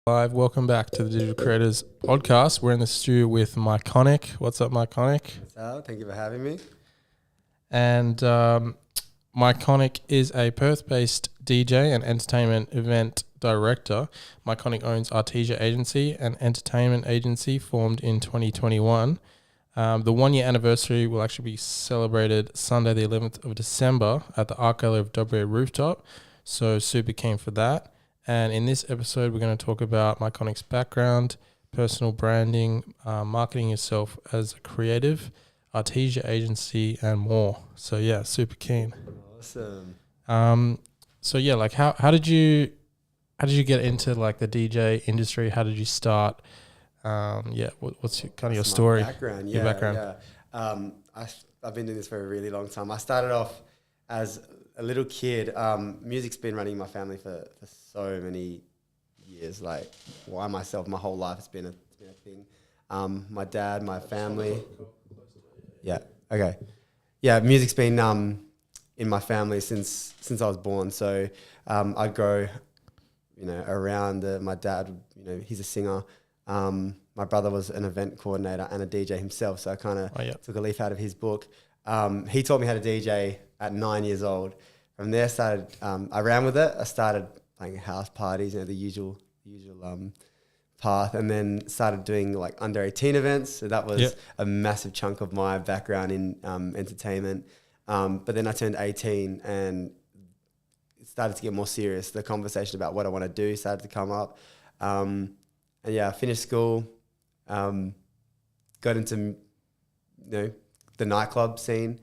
Live. Welcome back to the Digital Creators Podcast. We're in the studio with Mikonic. What's up, Mikonic? So, thank you for having me. And Mikonic is a Perth-based DJ and entertainment event director. Mikonic owns Artisia agency, an entertainment agency formed in 2021. The 1 year anniversary will actually be celebrated Sunday, the 11th of December at the Art Gallery of WA Rooftop. So super keen for that. And in this episode, we're going to talk about Mykonic's background, personal branding, marketing yourself as a creative, Artisia agency, and more. So yeah, super keen. Awesome. So yeah, like how did you get into like the DJ industry? How did you start? What's your story? Background. Your background. Yeah. I've been doing this for a really long time. I started off as a little kid. Music's been running in my family for so many years. Like, I myself, my whole life, it's been a thing. My dad, my family. Yeah. Okay. Yeah. Music's been in my family since I was born. So I'd go, around. My dad, he's a singer. My brother was an event coordinator and a DJ himself. So I kind of took a leaf out of his book. He taught me how to DJ at 9 years old. From there, I ran with it. I started playing house parties, the usual path, and then started doing like under 18 events. So that was a massive chunk of my background in entertainment. But then I turned 18 and it started to get more serious. The conversation about what I want to do started to come up. I finished school, got into the nightclub scene.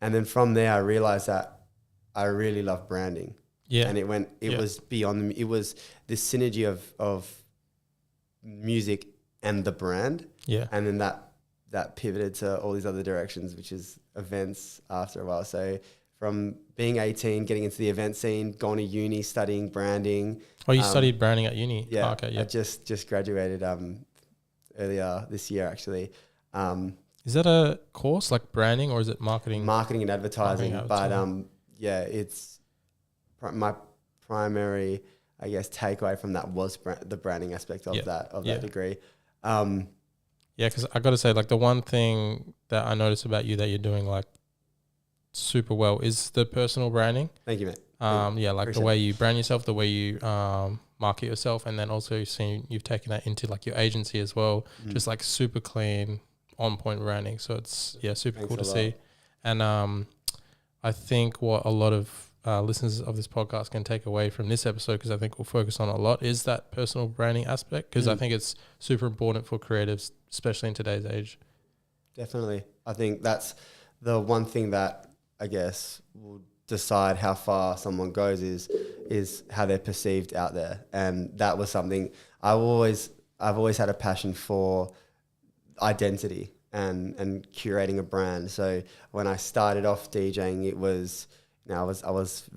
And then from there, I realized that I really love branding. Yeah. And it was beyond, it was this synergy of music and the brand. Yeah. And then that pivoted to all these other directions, which is events after a while. So from being 18, getting into the event scene, going to uni, studying branding. Oh, you studied branding at uni? Yeah. Oh, okay. Yeah. I just graduated earlier this year, actually. Is that a course like branding or is it marketing? Marketing and advertising. It's my primary, I guess, takeaway from that was the branding aspect of that degree. Because I got to say, like the one thing that I noticed about you that you're doing like super well is the personal branding. Thank you, mate. The way you brand yourself, the way you market yourself, and then also you've taken that into like your agency as well. Just like super clean, on point branding. So it's super cool to see. And I think what a lot of listeners of this podcast can take away from this episode, because I think we'll focus on a lot, is that personal branding aspect, because I think it's super important for creatives, especially in today's age. Definitely. I think that's the one thing that I guess will decide how far someone goes is how they're perceived out there. And that was something I've always had a passion for, identity and curating a brand. So when I started off DJing, it was, I was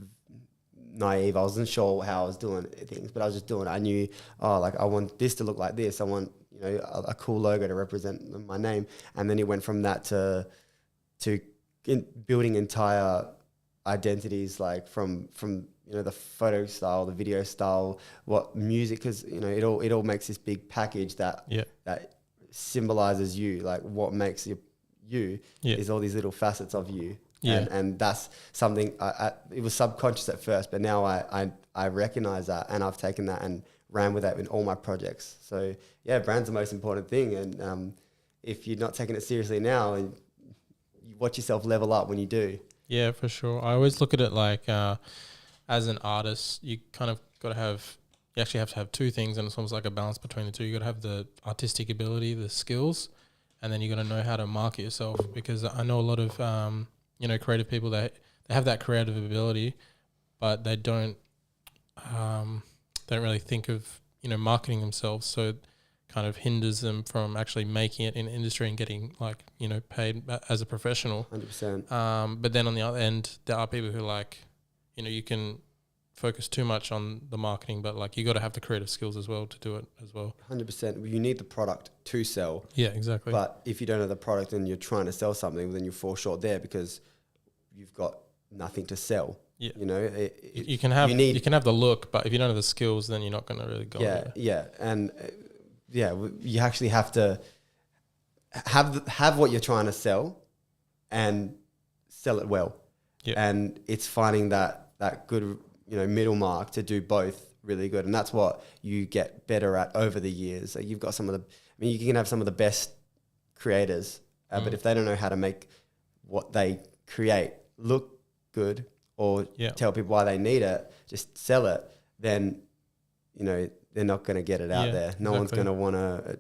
naive. I wasn't sure how I was doing things, but I was just doing it. I knew, I want this to look like this. I want, a cool logo to represent my name. And then it went from that to building entire identities, like from the photo style, the video style, what music, because it all makes this big package that symbolizes you. Like what makes you is all these little facets of you. And that's something it was subconscious at first, but now I recognize that, and I've taken that and ran with that in all my projects. So brand's the most important thing, and if you're not taking it seriously now, you watch yourself level up when you do. Yeah, for sure. I always look at it like as an artist, you kind of got to have, you actually have to have two things, and it's almost like a balance between the two. You got to have the artistic ability, the skills, and then you got to know how to market yourself, because I know a lot of creative people that they have that creative ability, but they don't really think of marketing themselves, so it kind of hinders them from actually making it in the industry and getting paid as a professional. 100%. But then on the other end, there are people who you can focus too much on the marketing, but you got to have the creative skills as well to do it as well. 100%. You need the product to sell. Yeah, exactly. But if you don't have the product and you're trying to sell something, then you fall short there, because you've got nothing to sell. Yeah. You know, You can have you can have the look, but if you don't have the skills, then you're not going to really go there. Yeah. And you actually have to have what you're trying to sell and sell it well. Yeah. And it's finding that good, middle mark to do both really good. And that's what you get better at over the years. Like you've got you can have some of the best creators, but if they don't know how to make what they create look good or tell people why they need it, just sell it, then, they're not going to get it out there. No one's going to want to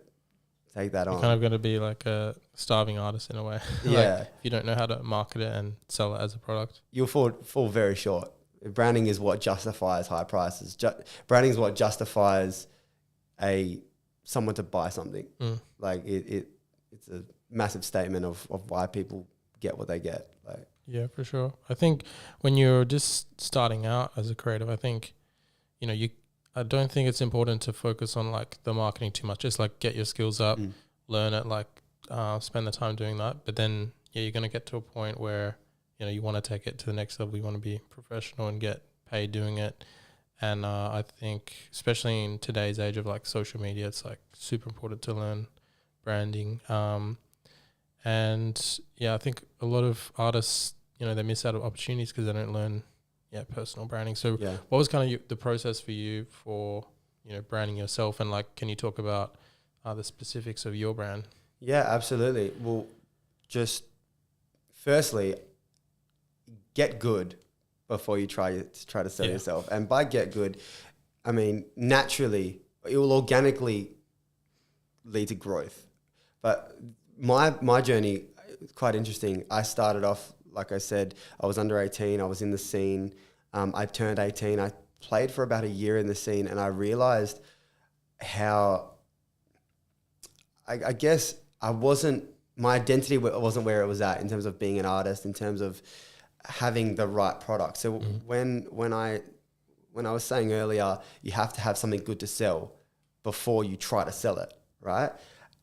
take that on. You're kind of going to be like a starving artist in a way. Yeah. If you don't know how to market it and sell it as a product, you'll fall very short. Branding is what justifies high prices. Branding is what justifies someone to buy something. Like it's a massive statement of why people get what they get. Like, yeah, for sure. I think when you're just starting out as a creative, I think, I don't think it's important to focus on like the marketing too much. Just like get your skills up, learn it, like spend the time doing that. But then, you're going to get to a point where, you want to take it to the next level. You want to be professional and get paid doing it. And I think, especially in today's age of like social media, it's like super important to learn branding. And I think a lot of artists, they miss out on opportunities because they don't learn personal branding. So what was kind of the process for you for, branding yourself? And like, can you talk about the specifics of your brand? Yeah, absolutely. Well, just firstly, get good before you try to sell yourself. And by get good, I mean, naturally, it will organically lead to growth. But my journey is quite interesting. I started off, like I said, I was under 18. I was in the scene. I turned 18. I played for about a year in the scene, and I realized how, I guess my identity wasn't where it was at in terms of being an artist, in terms of having the right product. So when I was saying earlier, you have to have something good to sell before you try to sell it, right?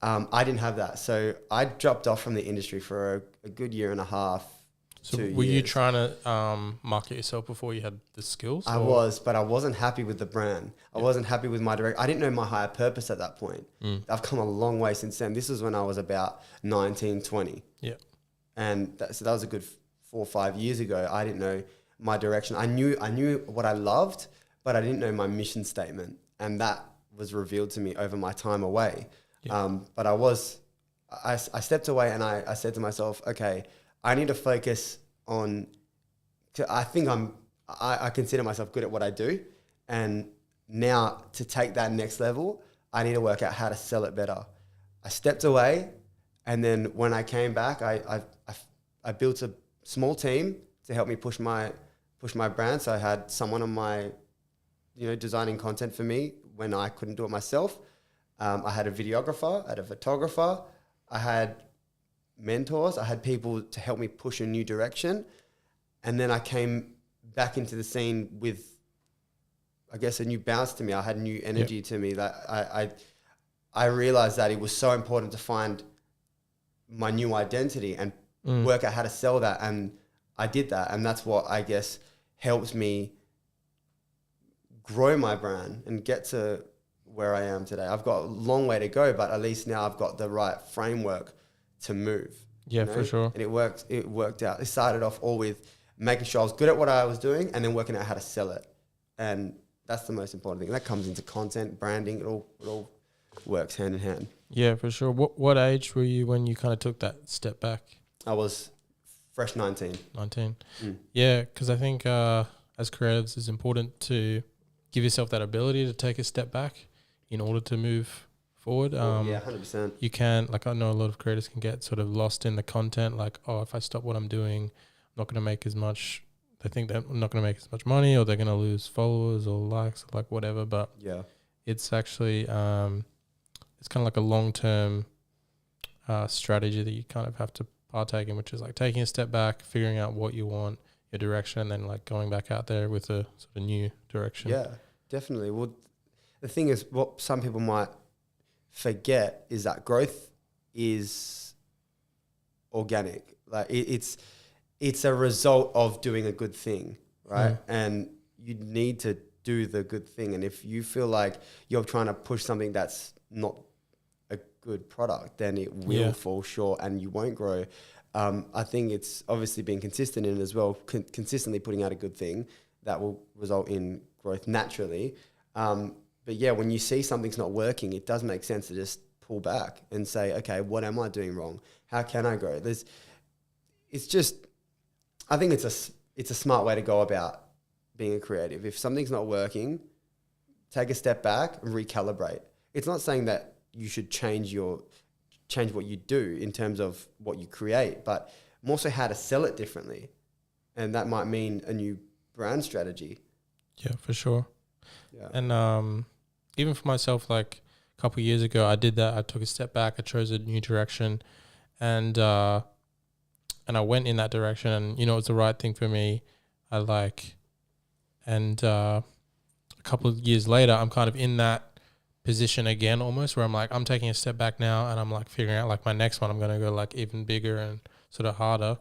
I didn't have that. So I dropped off from the industry for a good year and a half. So were you trying to market yourself before you had the skills? I was, but I wasn't happy with the brand. I wasn't happy with my direct. I didn't know my higher purpose at that point. I've come a long way since then. This was when I was about 19, 20. Yeah. And so that was a good 4 or 5 years ago. I didn't know my direction. I knew what I loved, but I didn't know my mission statement. And that was revealed to me over my time away. Yeah. But I stepped away and I said to myself, okay, I need to focus on, I consider myself good at what I do. And now to take that next level, I need to work out how to sell it better. I stepped away, and then when I came back, I built a small team to help me push my brand. So I had someone on my, designing content for me when I couldn't do it myself. I had a videographer, I had a photographer, I had mentors, I had people to help me push a new direction. And then I came back into the scene with, I guess, a new bounce to me. I had new energy to me that I realized that it was so important to find my new identity and work out how to sell that. And I did that. And that's what I guess helps me grow my brand and get to where I am today. I've got a long way to go, but at least now I've got the right framework to move. Yeah, for sure. And it worked out. It started off all with making sure I was good at what I was doing and then working out how to sell it. And that's the most important thing. That comes into content, branding, it all works hand in hand. Yeah, for sure. What age were you when you kind of took that step back? I was fresh 19. 19. Yeah, because I think as creatives, it's important to give yourself that ability to take a step back in order to move forward. 100%. You can, like, I know a lot of creators can get sort of lost in the content, like, oh, if I stop what I'm doing, I'm not going to make as much. They think they're not going to make as much money, or they're going to lose followers or likes, or like whatever. But it's actually, it's kind of like a long-term strategy that you kind of have to partake in, which is like taking a step back, figuring out what you want, your direction, and then like going back out there with a sort of new direction. Yeah, definitely. Well, the thing is, what some people might forget is that growth is organic. Like it's a result of doing a good thing, right? And you need to do the good thing. And if you feel like you're trying to push something that's not a good product, then it will fall short and you won't grow. I think it's obviously being consistent in it as well, consistently putting out a good thing that will result in growth naturally. But yeah, when you see something's not working, it does make sense to just pull back and say, okay, what am I doing wrong? How can I grow? I think it's a smart way to go about being a creative. If something's not working, take a step back and recalibrate. It's not saying that you should change what you do in terms of what you create, but more so how to sell it differently. And that might mean a new brand strategy. Yeah, for sure. Yeah. And even for myself, like a couple of years ago, I did that. I took a step back. I chose a new direction, and I went in that direction. And it was the right thing for me. And a couple of years later, I'm kind of in that position again, almost where I'm like, I'm taking a step back now, and I'm like figuring out like my next one. I'm gonna go like even bigger and sort of harder.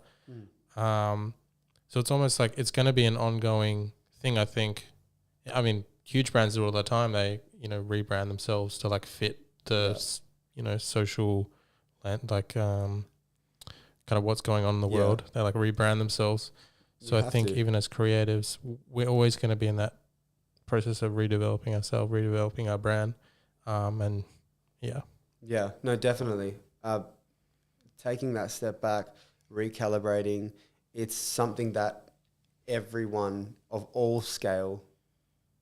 So it's almost like it's gonna be an ongoing thing. I think. I mean, huge brands do it all the time. They rebrand themselves to like fit the social like kind of what's going on in the world. They like rebrand themselves. So I think even as creatives, we're always going to be in that process of redeveloping ourselves, redeveloping our brand. No, definitely. Taking that step back, recalibrating, it's something that everyone of all scale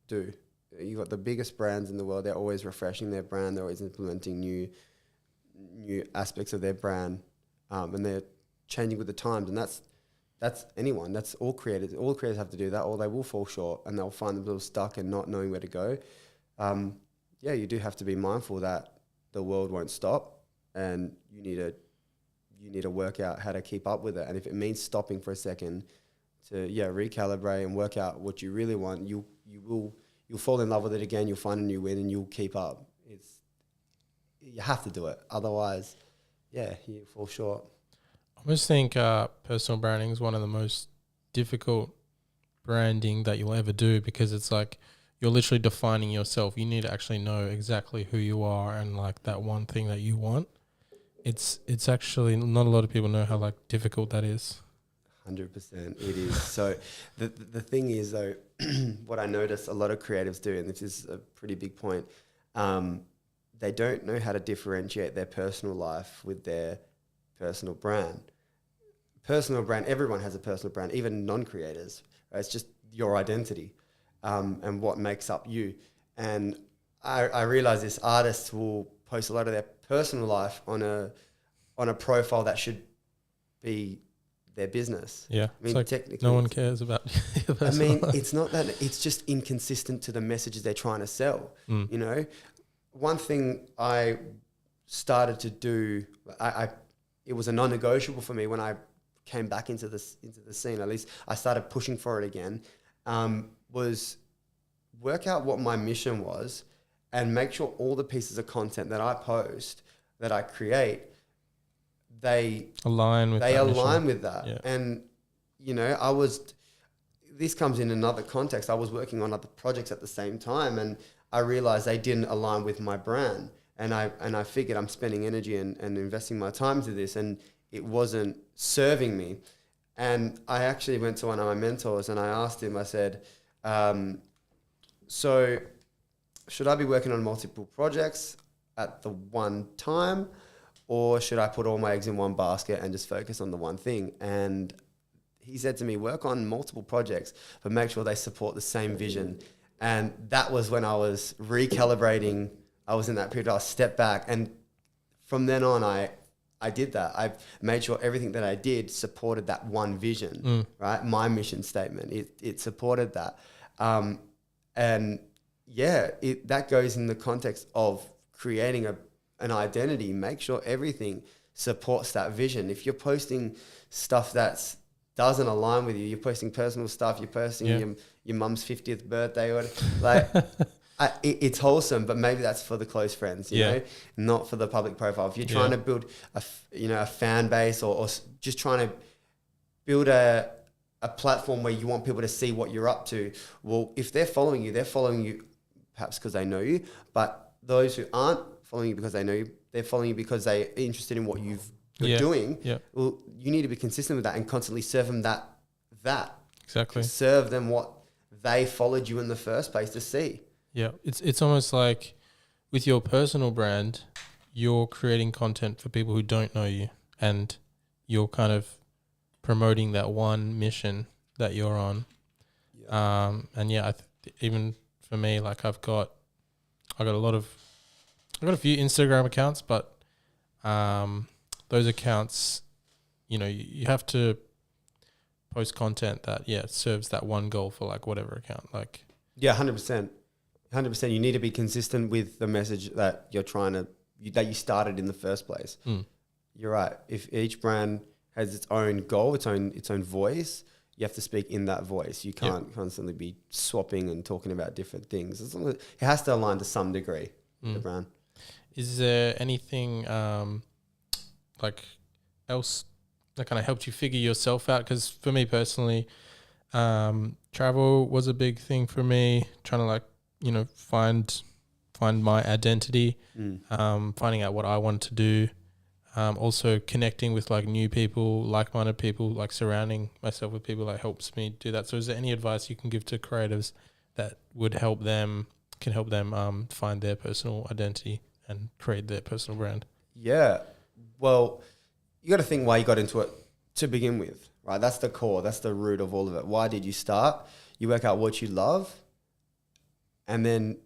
do. You got the biggest brands in the world. They're always refreshing their brand. They're always implementing new aspects of their brand, and they're changing with the times. And that's anyone. That's all creators. All creators have to do that, or they will fall short and they'll find themselves stuck and not knowing where to go. You do have to be mindful that the world won't stop, and you need to work out how to keep up with it. And if it means stopping for a second to recalibrate and work out what you really want, you'll fall in love with it again. You'll find a new win and you'll keep up. You have to do it, otherwise, you fall short. I almost think personal branding is one of the most difficult branding that you'll ever do, because it's like you're literally defining yourself. You need to actually know exactly who you are and like that one thing that you want. It's actually not a lot of people know how like difficult that is. 100% it is. So the thing is though, what I notice a lot of creatives do, and this is a pretty big point, they don't know how to differentiate their personal life with their personal brand. Personal brand, everyone has a personal brand, even non-creators. Right? It's just your identity and what makes up you. And I realize this, artists will post a lot of their personal life on a profile that should be their business. Yeah, I mean, like technically, no one cares about your personal life. It's not that. It's just inconsistent to the messages they're trying to sell. One thing I started to do, it was a non-negotiable for me when I came back into the scene. At least I started pushing for it again. Was work out what my mission was, and make sure all the pieces of content that I post, that I create, they align with that. Yeah. And, this comes in another context. I was working on other projects at the same time, and I realized they didn't align with my brand. And I figured I'm spending energy and investing my time into this, and it wasn't serving me. And I actually went to one of my mentors and I asked him, I said, so should I be working on multiple projects at the one time, or should I put all my eggs in one basket and just focus on the one thing? And he said to me, work on multiple projects, but make sure they support the same vision. And that was when I was recalibrating. I was in that period, I stepped back. And from then on, I did that. I made sure everything that I did supported that one vision, right? My mission statement, it supported that. That goes in the context of creating an identity. Make sure everything supports that vision. If you're posting stuff that doesn't align with you, you're posting personal stuff, you're posting your mum's 50th birthday, or like, it's wholesome, but maybe that's for the close friends, you know, not for the public profile. If you're trying to build a fan base, or just trying to build a a platform where you want people to see what you're up to. Well, if they're following you perhaps because they know you, but those who aren't following you because they know you, they're following you because they're interested in what you're doing. Yeah. Well, you need to be consistent with that and constantly serve them that. Exactly. Serve them what they followed you in the first place to see. Yeah. It's almost like with your personal brand, you're creating content for people who don't know you, and you're kind of promoting that one mission that you're on. Yeah. And yeah, even for me, like I've got a few Instagram accounts, but those accounts, you have to post content that serves that one goal for like whatever account. Like 100%. You need to be consistent with the message that you're that you started in the first place. You're right. If each brand has its own goal, its own voice, you have to speak in that voice. You can't constantly be swapping and talking about different things. It has to align to some degree, the brand. Is there anything like else that kind of helped you figure yourself out? Because for me personally, travel was a big thing for me, trying to find my identity, finding out what I want to do. Also connecting with like new people, like-minded people, like surrounding myself with people that helps me do that. So is there any advice you can give to creatives that would can help them find their personal identity and create their personal brand? Yeah. Well, you got to think why you got into it to begin with, right? That's the core. That's the root of all of it. Why did you start? You work out what you love, and then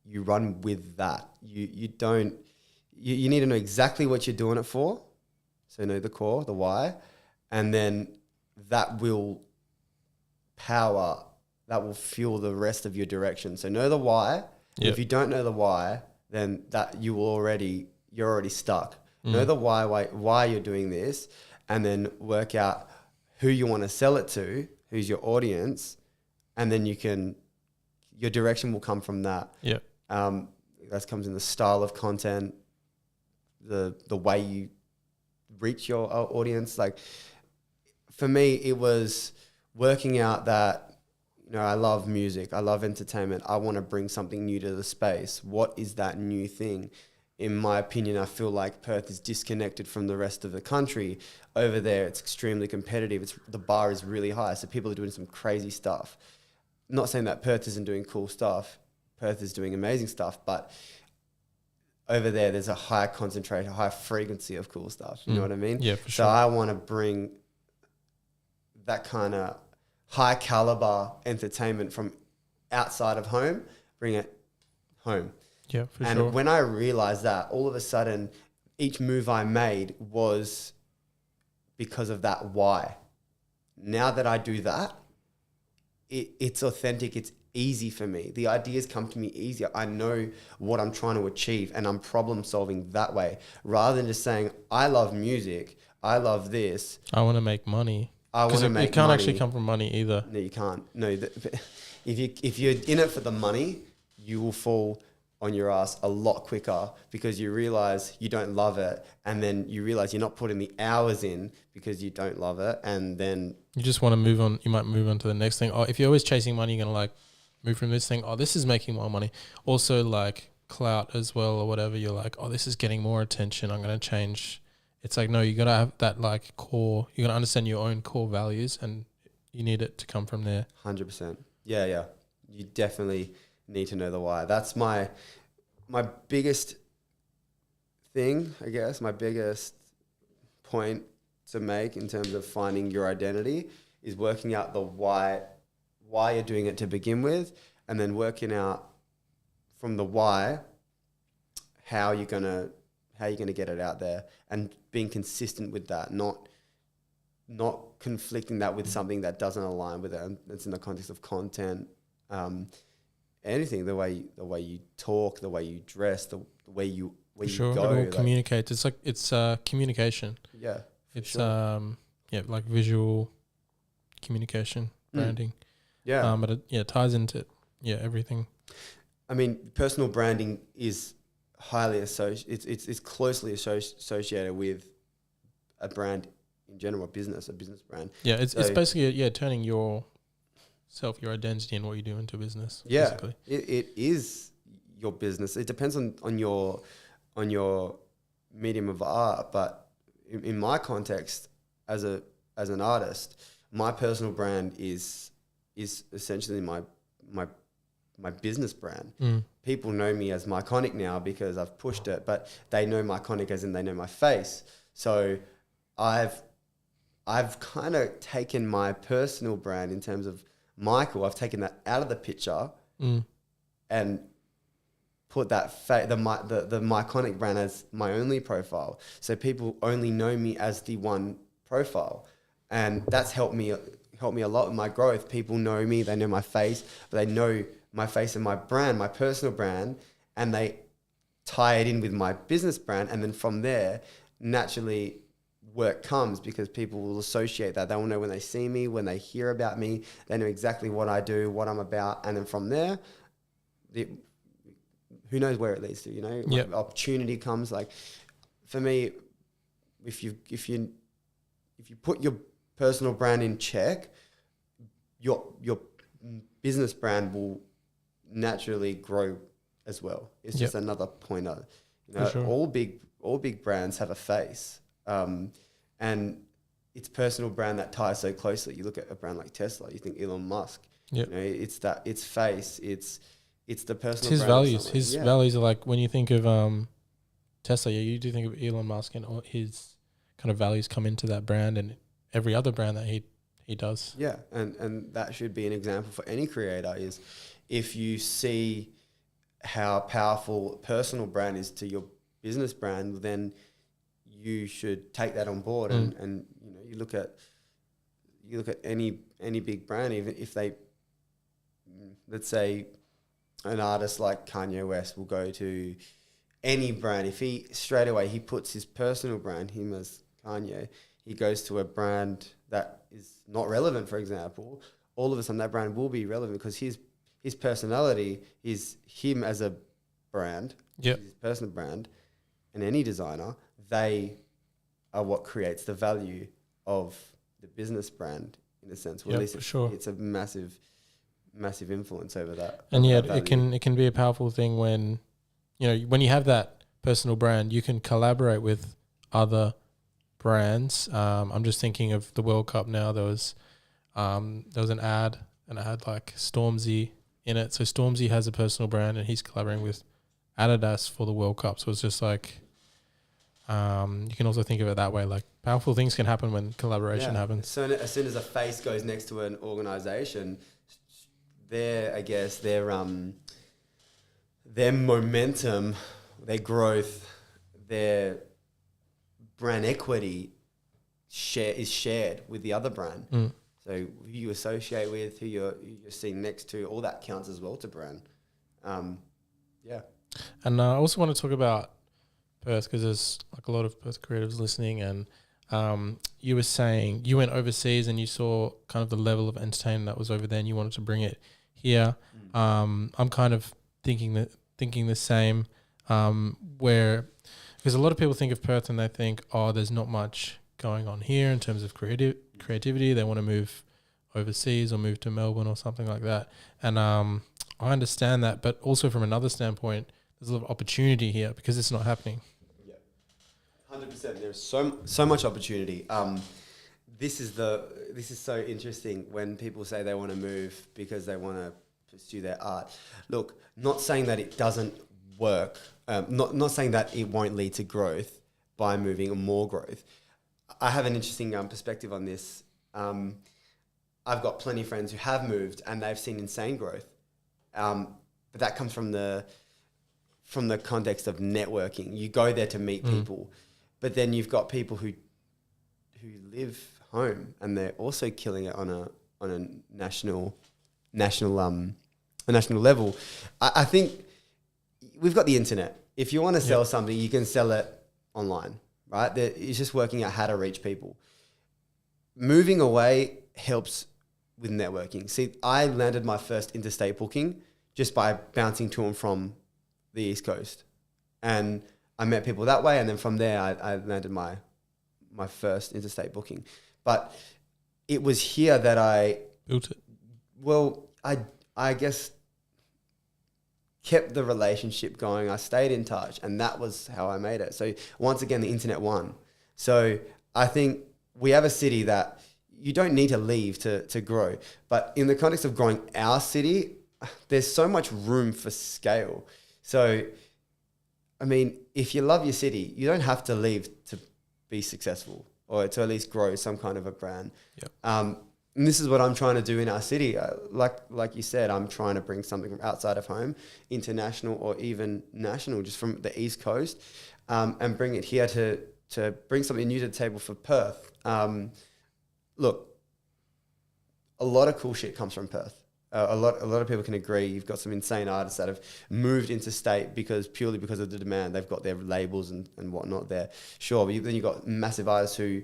you run with that. You need to know exactly what you're doing it for. So know the core, the why, and then that will fuel the rest of your direction. So know the why. Yep. If you don't know the why, then you're already stuck. Know the why you're doing this, and then work out who you want to sell it to, who's your audience, and then your direction will come from that. Yeah. That comes in the style of content, the way you reach your audience. Like for me, it was working out that, I love music. I love entertainment. I want to bring something new to the space. What is that new thing? In my opinion, I feel like Perth is disconnected from the rest of the country. Over there, it's extremely competitive. The bar is really high. So people are doing some crazy stuff. I'm not saying that Perth isn't doing cool stuff. Perth is doing amazing stuff, but over there's a high concentration, a high frequency of cool stuff. You know what I mean? Yeah, for sure. So I want to bring that kind of high caliber entertainment from outside of home, bring it home. Yeah, for sure. And when I realized that, all of a sudden, each move I made was because of that why. Now that I do that, it's authentic, it's easy for me. The ideas come to me easier. I know what I'm trying to achieve, and I'm problem solving that way, rather than just saying, I love music, I love this. I want to make money. Because it can't actually come from money either. No, you can't. No, if you're in it for the money, you will fall on your ass a lot quicker because you realize you don't love it, and then you realize you're not putting the hours in because you don't love it, and then you just want to move on. You might move on to the next thing. Oh, if you're always chasing money, you're gonna like move from this thing. Oh, this is making more money. Also, like clout as well or whatever. You're like, oh, this is getting more attention. I'm gonna change. It's like, no, you gotta have that like core. You gotta understand your own core values, and you need it to come from there. 100%. Yeah. You definitely need to know the why. That's my biggest thing, I guess. My biggest point to make in terms of finding your identity is working out the why you're doing it to begin with, and then working out from the why how you're gonna get it out there, and being consistent with that, not conflicting that with something that doesn't align with it. And it's in the context of content, anything, the way you talk, the way you dress, the way you go. It all communicates. It's like communication. Yeah, it's like visual communication, branding. Yeah, but it ties into everything. I mean, personal branding is highly it's closely associated with a brand in general, a business brand. Yeah, it's basically turning your identity and what you do into business. Yeah, basically. It is your business. It depends on your medium of art, but in my context as an artist, my personal brand is essentially my business brand. People know me as Mikonic now because I've pushed it, but they know Mikonic as in they know my face. So I've kind of taken my personal brand in terms of Michael. I've taken that out of the picture and put that the Mikonic brand as my only profile. So people only know me as the one profile, and that's helped me a lot in my growth. People know me, they know my face, but they know my face and my brand, my personal brand, and they tie it in with my business brand. And then from there, naturally, work comes because people will associate that. They will know when they see me, when they hear about me, they know exactly what I do, what I'm about. And then from there, who knows where it leads to, you know? Yep. Opportunity comes. Like for me, if you put your personal brand in check, your business brand will naturally grow as well. It's just another pointer. You know, sure. all big brands have a face, and it's personal brand that ties so closely. You look at a brand like Tesla, you think Elon Musk. Yep. You know, it's face, it's the personal. It's his brand values. His values are like when you think of Tesla, you do think of Elon Musk, and all his kind of values come into that brand and every other brand that he does. Yeah, and that should be an example for any creator. Is if you see how powerful personal brand is to your business brand, then you should take that on board. And you know, you look at any big brand, even if they, let's say an artist like Kanye West will go to any brand. If he straight away he puts his personal brand, him as Kanye, he goes to a brand that is not relevant, for example, all of a sudden that brand will be relevant because his personality is him as a brand, his personal brand, and any designer, they are what creates the value of the business brand in a sense. Well, at least it's a massive influence over that. And it can be a powerful thing when you have that personal brand, you can collaborate with other brands. I'm just thinking of the World Cup now. There was an ad, and it had like Stormzy in it. So Stormzy has a personal brand, and he's collaborating with Adidas for the World Cup. So it's just like you can also think of it that way. Like powerful things can happen when collaboration happens. So as soon as a face goes next to an organization, their momentum, their growth, their brand equity is shared with the other brand. So who you associate with, who you're seeing next to, all that counts as well to brand. And I also want to talk about Perth because there's like a lot of Perth creatives listening, and you were saying you went overseas and you saw kind of the level of entertainment that was over there and you wanted to bring it here. I'm kind of thinking the same, because a lot of people think of Perth and they think, oh, there's not much going on here in terms of creativity. They want to move overseas or move to Melbourne or something like that. And I understand that, but also from another standpoint, there's a lot of opportunity here because it's not happening. Yeah, 100%. There's so much opportunity. This is so interesting when people say they want to move because they want to pursue their art. Look, not saying that it doesn't work. Not saying that it won't lead to growth by moving or more growth. I have an interesting perspective on this. I've got plenty of friends who have moved and they've seen insane growth. But that comes from the context of networking. You go there to meet people, but then you've got people who live home and they're also killing it on a national level. I think we've got the internet. If you want to sell something, you can sell it online, right? It's just working out how to reach people. Moving away helps with networking. See, I landed my first interstate booking just by bouncing to and from the East Coast. And I met people that way. And then from there, I landed my my first interstate booking. But it was here that I built it. Well, I guess kept the relationship going. I stayed in touch, and that was how I made it. So once again, the internet won. So I think we have a city that you don't need to leave to grow. But in the context of growing our city, there's so much room for scale. So, I mean, if you love your city, you don't have to leave to be successful or to at least grow some kind of a brand. Yep. And this is what I'm trying to do in our city. Like you said, I'm trying to bring something from outside of home, international or even national, just from the East Coast, and bring it here to bring something new to the table for Perth. Look, a lot of cool shit comes from Perth. A lot of people can agree. You've got some insane artists that have moved into state purely because of the demand. They've got their labels and whatnot there. Sure, but then you've got massive artists who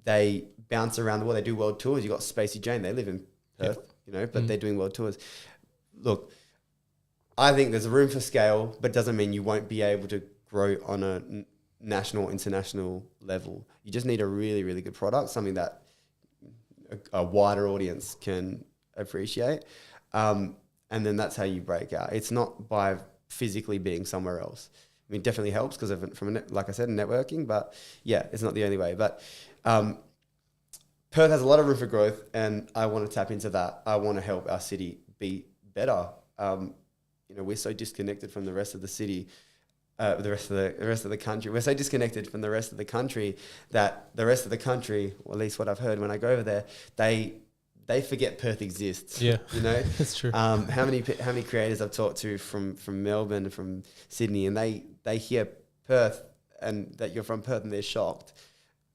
they bounce around the world. They do world tours. You've got Spacey Jane. They live in Perth, but they're doing world tours. Look, I think there's a room for scale, but it doesn't mean you won't be able to grow on a national, international level. You just need a really, really good product, something that a wider audience can appreciate. And then that's how you break out. It's not by physically being somewhere else. I mean, it definitely helps because like I said, networking, but yeah, it's not the only way. But Perth has a lot of room for growth, and I want to tap into that. I want to help our city be better. We're so disconnected from the rest of the city, the rest of the country. We're so disconnected from the rest of the country that the rest of the country, or at least what I've heard when I go over there, they forget Perth exists. Yeah, that's true. How many creators I've talked to from Melbourne, from Sydney, and they hear Perth and that you're from Perth, and they're shocked.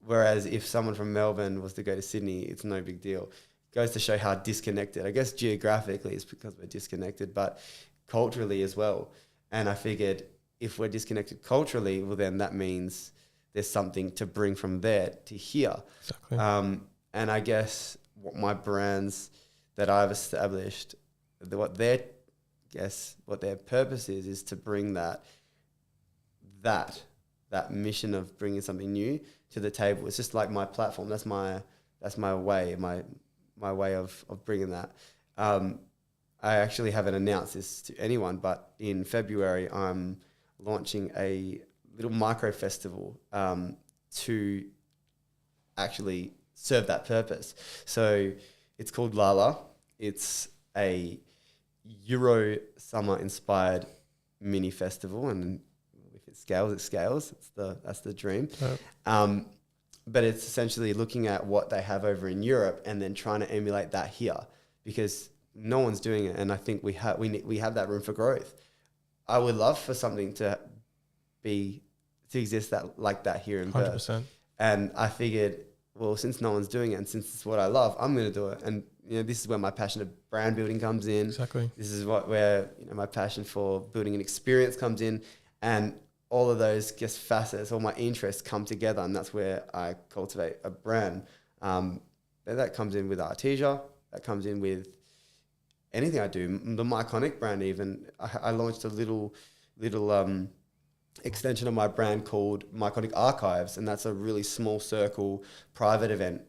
Whereas if someone from Melbourne was to go to Sydney, it's no big deal. It goes to show how disconnected. I guess geographically it's because we're disconnected, but culturally as well. And I figured if we're disconnected culturally, well then that means there's something to bring from there to here. Exactly. And I guess what my brands that I've established, what their purpose is to bring that mission of bringing something new to the table. It's just like my platform. That's my way, my way of bringing that. I actually haven't announced this to anyone, but in February I'm launching a little micro festival to actually serve that purpose. So it's called Lala. It's a Euro summer inspired mini festival, and if it scales, it scales. That's the dream. Yep. But it's essentially looking at what they have over in Europe and then trying to emulate that here, because no one's doing it, and I think we have that room for growth. I would love for something to exist like that here in 100%. Perth. And I figured, well, since no one's doing it and since it's what I love, I'm going to do it. And this is where my passion of brand building comes in. Exactly. This is where my passion for building an experience comes in, and all of those facets, all my interests come together, and that's where I cultivate a brand. That comes in with Artisia. That comes in with anything I do. The Mikonic brand, even I launched a little extension of my brand called Mikonic Archives, and that's a really small circle private event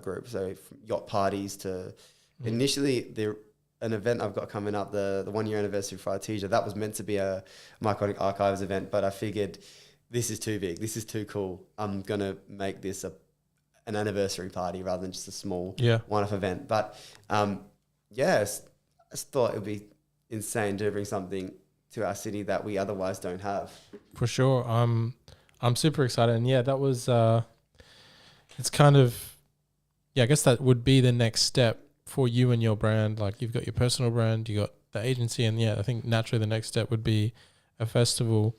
group. So from yacht parties to initially an event I've got coming up, the 1 year anniversary for Artisia, that was meant to be a Mikonic Archives event, but I figured this is too big, this is too cool. I'm gonna make this an anniversary party rather than just a small one-off event. But I just thought it would be insane to bring something to our city that we otherwise don't have. For sure. I'm super excited. And that was, it's kind of, I guess that would be the next step for you and your brand. Like you've got your personal brand, you got the agency, and I think naturally the next step would be a festival.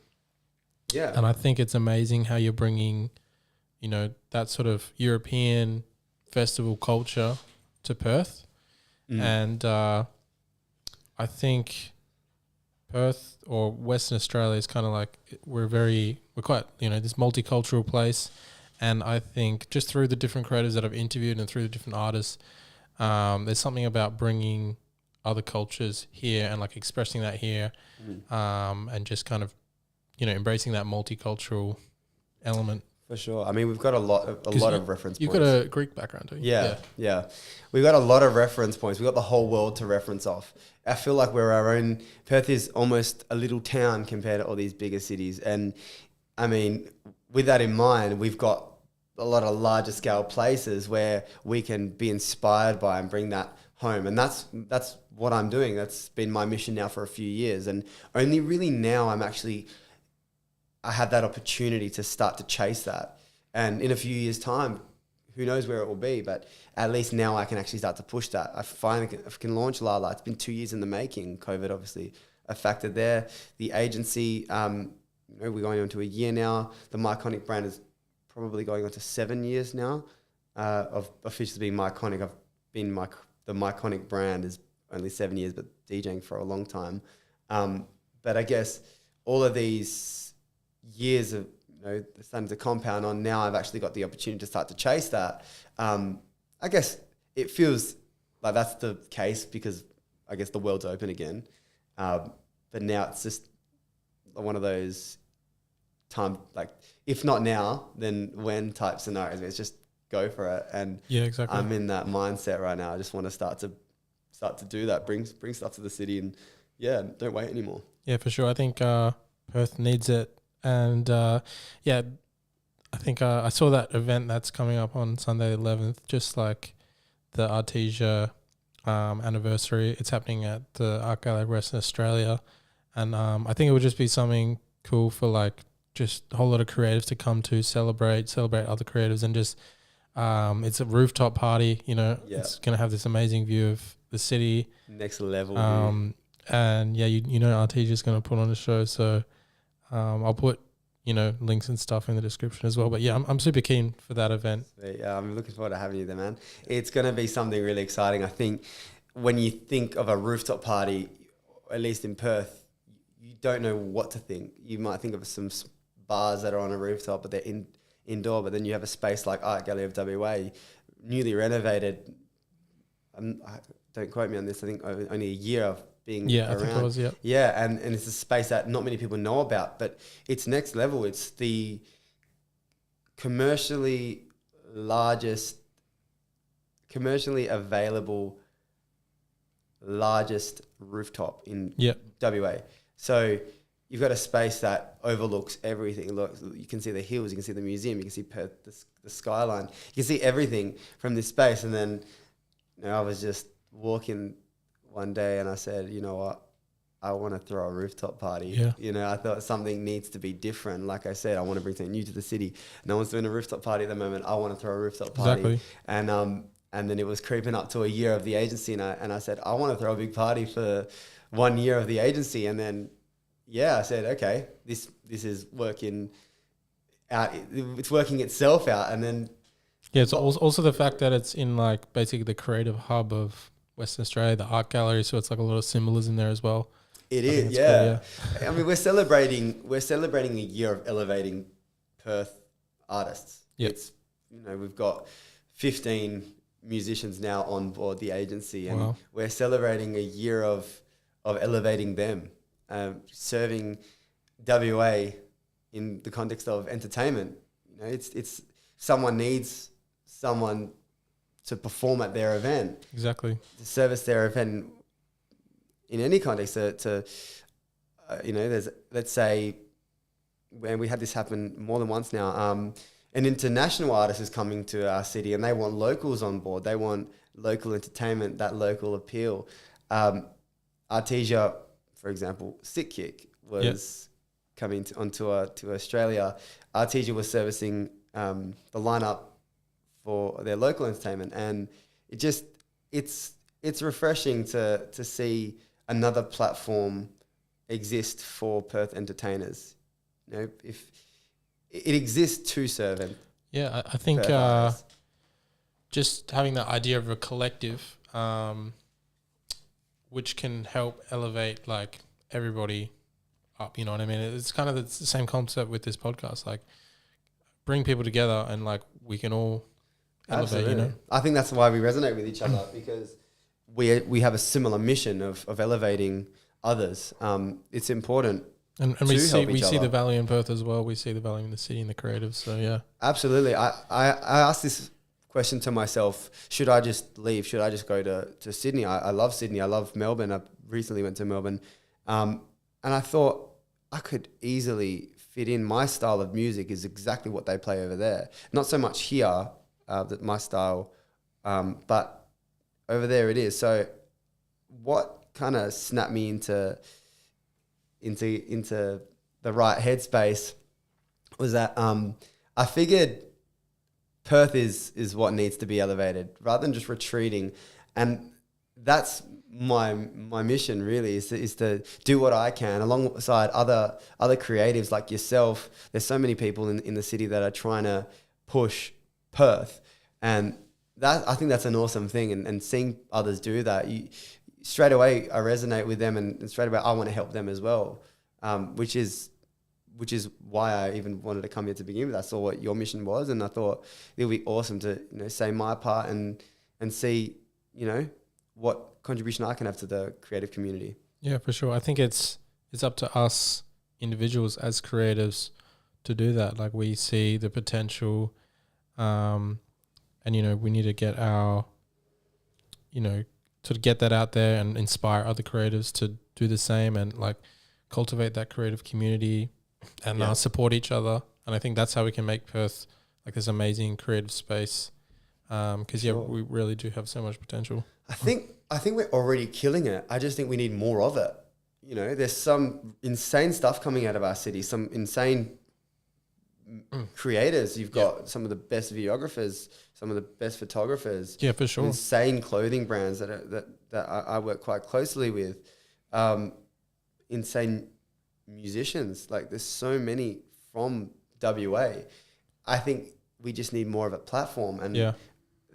Yeah. And I think it's amazing how you're bringing, that sort of European festival culture to Perth. And I think Perth or Western Australia is kind of like we're quite this multicultural place, and I think just through the different creators that I've interviewed and through the different artists, there's something about bringing other cultures here and like expressing that here, and just kind of embracing that multicultural element. For sure. I mean, we've got a lot of reference You've points. got a Greek background, don't you? Yeah. We've got a lot of reference points. We've got the whole world to reference off. I feel like we're our own. Perth is almost a little town compared to all these bigger cities. And I mean, with that in mind, we've got a lot of larger scale places where we can be inspired by and bring that home. And that's what I'm doing. That's been my mission now for a few years. And only really now I have that opportunity to start to chase that. And in a few years' time, who knows where it will be, but at least now I can actually start to push that. I finally can launch Lala. It's been 2 years in the making. COVID, obviously, a factor there. The agency, we're going on to a year now. The Mikonic brand is probably going on to 7 years now of officially being Mikonic. I've been the Mikonic brand is only 7 years, but DJing for a long time. But I guess all of these years of starting to compound on, now I've actually got the opportunity to start to chase that. I guess it feels like that's the case because I guess the world's open again. But now it's just one of those time, like if not now, then when type scenarios where it's just go for it. And yeah, exactly. I'm in that mindset right now. I just want to start to do that, bring stuff to the city and don't wait anymore. Yeah, for sure. I think Perth needs it. And I think I saw that event that's coming up on Sunday the 11th, just like the Artisia anniversary. It's happening at the Art Gallery Western Australia. And I think it would just be something cool for like just a whole lot of creatives to come to celebrate other creatives, and just it's a rooftop party, It's going to have this amazing view of the city. Next level. And Artisia is going to put on a show. So I'll put, links and stuff in the description as well. But yeah, I'm super keen for that event. Yeah, I'm looking forward to having you there, man. It's going to be something really exciting. I think when you think of a rooftop party, at least in Perth, you don't know what to think. You might think of some bars that are on a rooftop, but they're indoor. But then you have a space like Art Gallery of WA, newly renovated. Don't quote me on this. I think only a year of being around. I think it was, yeah. Yeah, and it's a space that not many people know about, but it's next level. It's the commercially available largest rooftop in WA. So you've got a space that overlooks everything. Look, you can see the hills, you can see the museum, you can see Perth, the skyline. You can see everything from this space. And then I was just walking one day and I said, you know what, I want to throw a rooftop party. Yeah. I thought something needs to be different. Like I said, I want to bring something new to the city. No one's doing a rooftop party at the moment. I want to throw a rooftop party. Exactly. And then it was creeping up to a year of the agency, and I said, I want to throw a big party for 1 year of the agency. And then, I said, okay, this is working out. It's working itself out. And then, it's also the fact that it's in like basically the creative hub of Western Australia, the art gallery. So it's like a lot of symbolism there as well. It is, yeah. Cool, I mean, we're celebrating a year of elevating Perth artists. Yep. It's we've got 15 musicians now on board the agency, and we're celebrating a year of elevating them, serving WA in the context of entertainment. It's someone needs someone to perform at their event. Exactly. To service their event in any context. There's, let's say, when we had this happen more than once now, an international artist is coming to our city and they want locals on board. They want local entertainment, that local appeal. Artisia, for example, Sick Kick was coming on tour to Australia. Artisia was servicing the lineup for their local entertainment, and it's refreshing to see another platform exist for Perth entertainers. If it exists to serve and I think just having that idea of a collective, which can help elevate like everybody up. You know what I mean? It's kind of the same concept with this podcast. Like bring people together and like we can all elevate. Absolutely. I think that's why we resonate with each other, because we have a similar mission of elevating others. It's important And to we help see each the other. value in Perth as well. We see the value in the city and the creatives. So yeah. Absolutely. I asked this question to myself, should I just leave? Should I just go to Sydney? I love Sydney. I love Melbourne. I recently went to Melbourne. And I thought I could easily fit in. My style of music is exactly what they play over there. Not so much here, that my style, but over there it is. So what kind of snapped me into the right headspace was that I figured Perth is what needs to be elevated rather than just retreating, and that's my mission really is to do what I can alongside other creatives like yourself. There's so many people in the city that are trying to push Perth, and that I think that's an awesome thing. And seeing others do that, straight away I resonate with them, and straight away I want to help them as well, which is why I even wanted to come here to begin with. I saw what your mission was, and I thought it would be awesome to say my part and see what contribution I can have to the creative community. Yeah, for sure. I think it's up to us individuals as creatives to do that. Like we see the potential, and we need to get our, to get that out there and inspire other creatives to do the same and like cultivate that creative community and support each other. And I think that's how we can make Perth like this amazing creative space. Because we really do have so much potential. I think we're already killing it. I just think we need more of it. There's some insane stuff coming out of our city, some insane creators. You've got some of the best videographers, some of the best photographers. Yeah, for sure. Insane clothing brands that I work quite closely with. Insane musicians. Like there's so many from WA. I think we just need more of a platform, and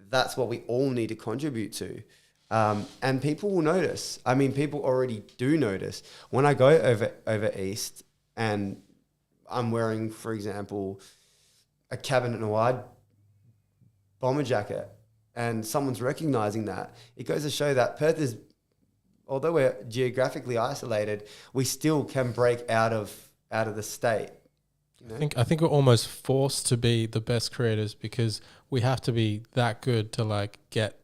that's what we all need to contribute to. And people will notice. I mean, people already do notice. When I go over east and I'm wearing, for example, a Cabinet Noir bomber jacket and someone's recognizing that, it goes to show that Perth is, although we're geographically isolated, we still can break out of the state. I think we're almost forced to be the best creators because we have to be that good to like get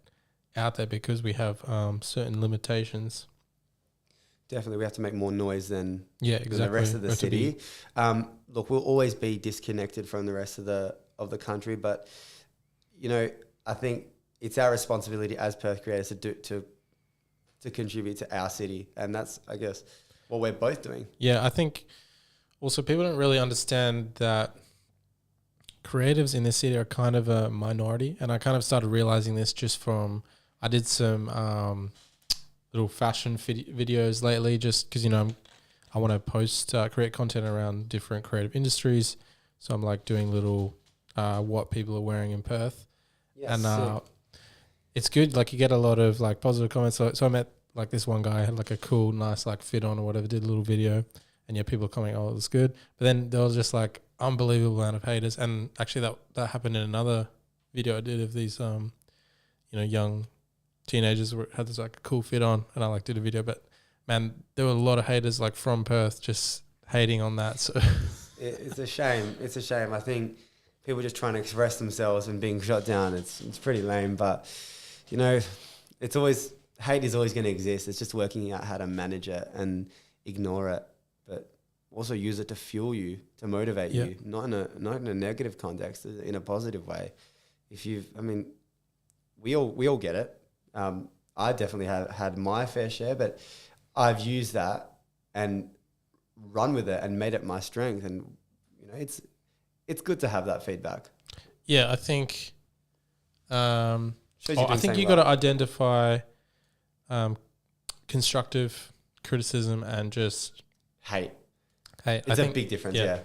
out there because we have certain limitations. Definitely, we have to make more noise than exactly. the rest of the city. Look, we'll always be disconnected from the rest of the country, but I think it's our responsibility as Perth creators to contribute to our city, and that's, I guess, what we're both doing. Yeah, I think also people don't really understand that creatives in this city are kind of a minority, and I kind of started realizing this just from I did some little fashion videos lately, just because I want to post create content around different creative industries, so I'm like doing little what people are wearing in Perth, and it's good. Like you get a lot of like positive comments. So I met like this one guy had like a cool, nice like fit on or whatever, did a little video, and people commenting, "Oh, it was good." But then there was just like unbelievable amount of haters, and actually that happened in another video I did of these young teenagers had this like a cool fit on, and I like did a video. But man, there were a lot of haters like from Perth just hating on that. So it's a shame. It's a shame. I think people just trying to express themselves and being shot down. It's pretty lame, but it's always hate is always going to exist. It's just working out how to manage it and ignore it, but also use it to fuel you, to motivate you, not in a negative context, in a positive way. We all get it. I definitely have had my fair share, but I've used that and run with it and made it my strength. And it's good to have that feedback. Yeah, I think. I think you got to identify constructive criticism and just hate. It's a big difference. Yeah.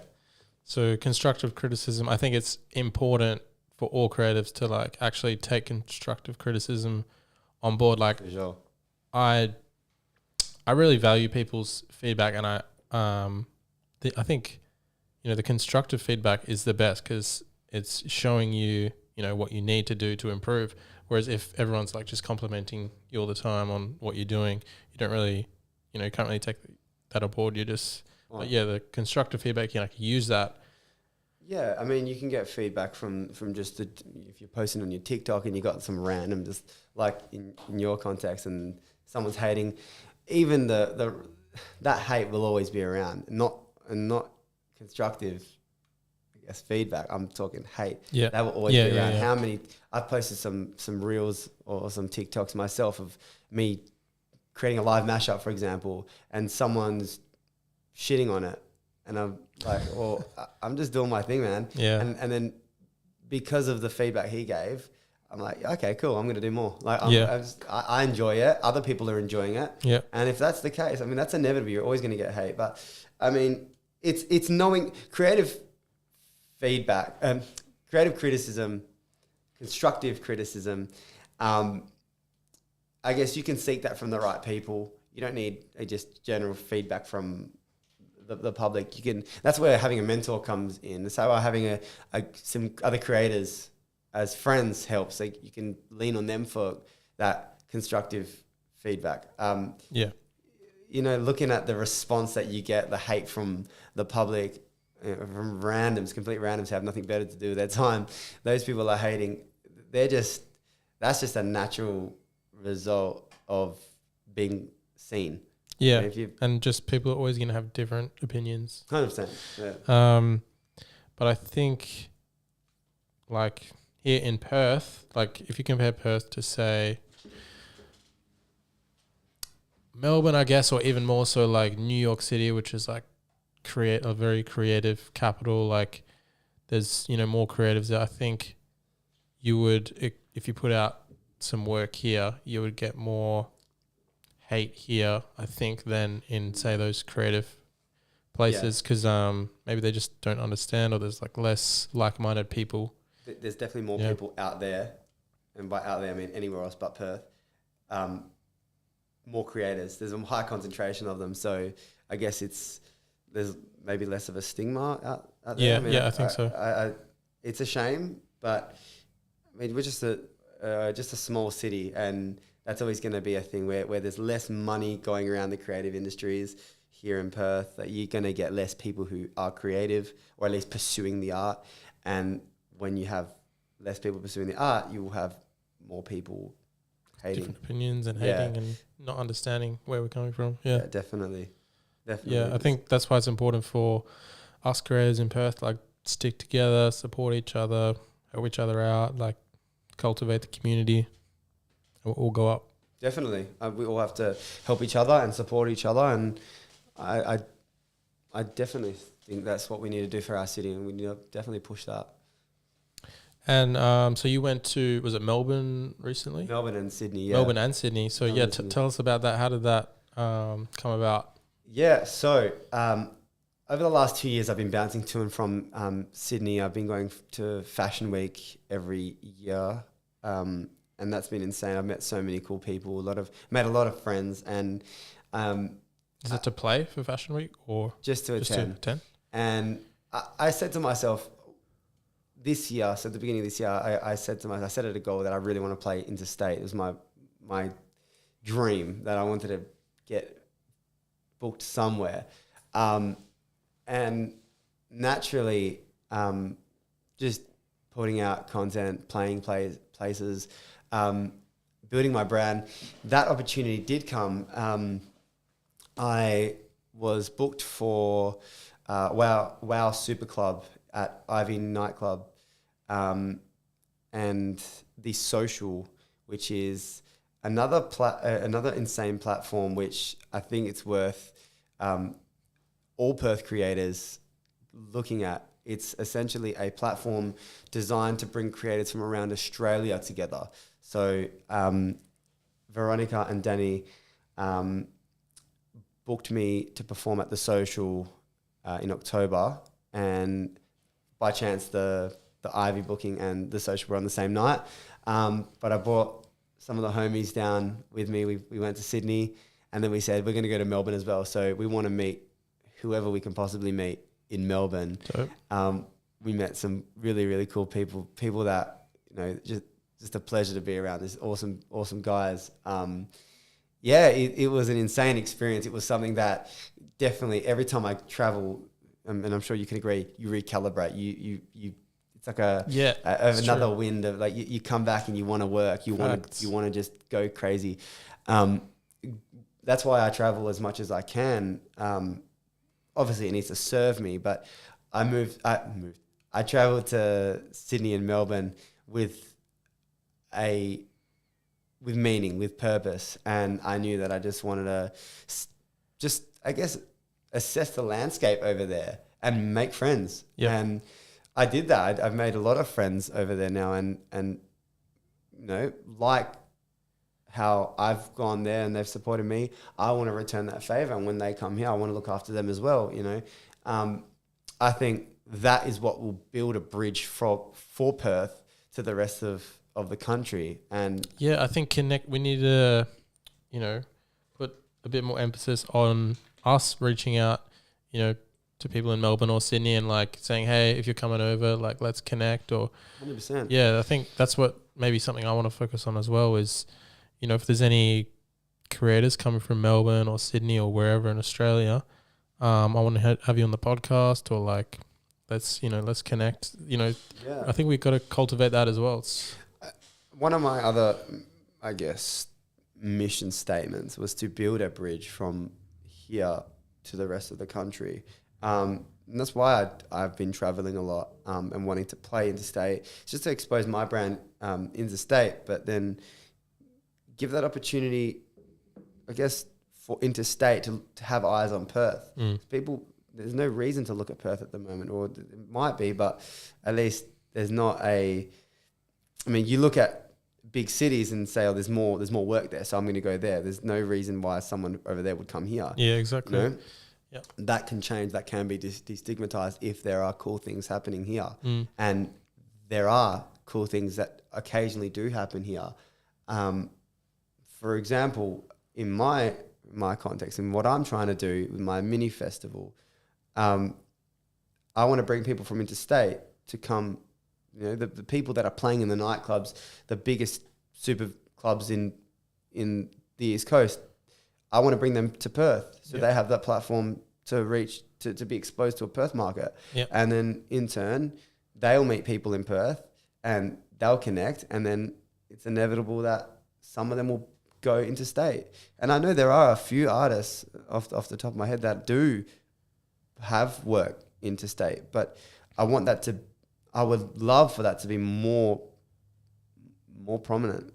So constructive criticism, I think it's important for all creatives to like actually take constructive criticism on board. Like for sure. I really value people's feedback, and I think the constructive feedback is the best because it's showing you what you need to do to improve. Whereas if everyone's like just complimenting you all the time on what you're doing, you don't really can't really take that aboard. You're just But yeah, the constructive feedback, you know, use that. Yeah, I mean, you can get feedback from just if you're posting on your TikTok and you got some random, just like in your context, and someone's hating, even that hate will always be around, not constructive, I guess, feedback. I'm talking hate. Yeah, that will always be around. Yeah. How many? I've posted some reels or some TikToks myself of me creating a live mashup, for example, and someone's shitting on it. And I'm like, well, I'm just doing my thing, man. Yeah. And then because of the feedback he gave, I'm like, okay, cool. I'm going to do more. Like, I enjoy it. Other people are enjoying it. Yeah. And if that's the case, I mean, that's inevitable. You're always going to get hate. But I mean, it's knowing creative feedback, creative criticism, constructive criticism. I guess you can seek that from the right people. You don't need just general feedback from the public. You can. That's where having a mentor comes in. So having some other creators as friends helps. Like you can lean on them for that constructive feedback. You know, looking at the response that you get, the hate from the public, from randoms, complete randoms who have nothing better to do with their time. Those people are hating. That's just a natural result of being seen. Yeah, and just people are always going to have different opinions. 100%. Yeah. But I think, like here in Perth, like if you compare Perth to say Melbourne, I guess, or even more so like New York City, which is like a very creative capital. Like there's more creatives there. I think you would, if you put out some work here, you would get more hate here, I think, than in say those creative places, because maybe they just don't understand, or there's like less like-minded people. There's definitely more people out there, and by out there I mean anywhere else but Perth. More creators. There's a high concentration of them, so I guess there's maybe less of a stigma out there. I think so. It's a shame, but I mean we're just a small city, and that's always going to be a thing where there's less money going around the creative industries here in Perth, that you're going to get less people who are creative, or at least pursuing the art. And when you have less people pursuing the art, you will have more people hating. Different opinions and hating and not understanding where we're coming from. Yeah, definitely. Yeah, I think that's why it's important for us creators in Perth, like stick together, support each other, help each other out, like cultivate the community. We'll all go up. Definitely. We all have to help each other and support each other, and I definitely think that's what we need to do for our city, and we need to definitely push that. And so you went to, was it Melbourne recently? Melbourne and Sydney, yeah. Melbourne and Sydney. So tell us about that. How did that come about? Yeah, so over the last 2 years I've been bouncing to and from Sydney. I've been going to Fashion Week every year. And that's been insane. I've met so many cool people, made a lot of friends, and is it to play for Fashion Week or just to attend? And I said to myself this year, so at the beginning of this year, I said to myself, I set it a goal that I really want to play interstate. It was my dream that I wanted to get booked somewhere, and naturally, just putting out content, playing places. Building my brand, that opportunity did come. I was booked for Wow Super Club at Ivy Nightclub, and The Social, which is another insane platform, which I think it's worth all Perth creators looking at. It's essentially a platform designed to bring creators from around Australia together. So Veronica and Danny booked me to perform at The Social in October, and by chance the Ivy booking and The Social were on the same night. But I brought some of the homies down with me. We went to Sydney, and then we said we're going to go to Melbourne as well. So we want to meet whoever we can possibly meet in Melbourne. We met some really, really cool people that, just a pleasure to be around. These awesome guys. It was an insane experience. It was something that definitely every time I travel, and I'm sure you can agree, you recalibrate. You it's like another true. wind of like you come back and you want to work. You want to just go crazy. That's why I travel as much as I can. Obviously, it needs to serve me, but I traveled to Sydney and Melbourne with meaning, with purpose, and I knew that I just wanted to just, I guess, assess the landscape over there and make friends. Yep. And I did that. I've made a lot of friends over there now, and like how I've gone there and they've supported me, I want to return that favor. And when they come here, I want to look after them as well. I think that is what will build a bridge for Perth to the rest of the country. And I think we need to, put a bit more emphasis on us reaching out, to people in Melbourne or Sydney and like saying, hey, if you're coming over, like let's connect. Or 100%. I think that's what maybe something I want to focus on as well is, if there's any creators coming from Melbourne or Sydney or wherever in Australia, I want to have you on the podcast, or like let's connect. I think we've got to cultivate that as well. One of my other, I guess, mission statements was to build a bridge from here to the rest of the country. And that's why I've been traveling a lot and wanting to play interstate, just to expose my brand interstate, but then give that opportunity, I guess, for interstate to have eyes on Perth. People, there's no reason to look at Perth at the moment, or it might be, but at least there's not you look at big cities and say, oh, there's more work there, so I'm going to go there. There's no reason why someone over there would come here. Yeah, exactly. Yep. That can change. That can be destigmatized if there are cool things happening here. And there are cool things that occasionally do happen here. For example, in my context, and what I'm trying to do with my mini festival, I want to bring people from interstate to come, the people that are playing in the nightclubs, the biggest super clubs in the East Coast. I want to bring them to Perth so they have that platform to reach, to be exposed to a Perth market. And then in turn, they'll meet people in Perth and they'll connect, and then it's inevitable that some of them will go interstate. And I know there are a few artists off the top of my head that do have work interstate, but I would love for that to be more prominent.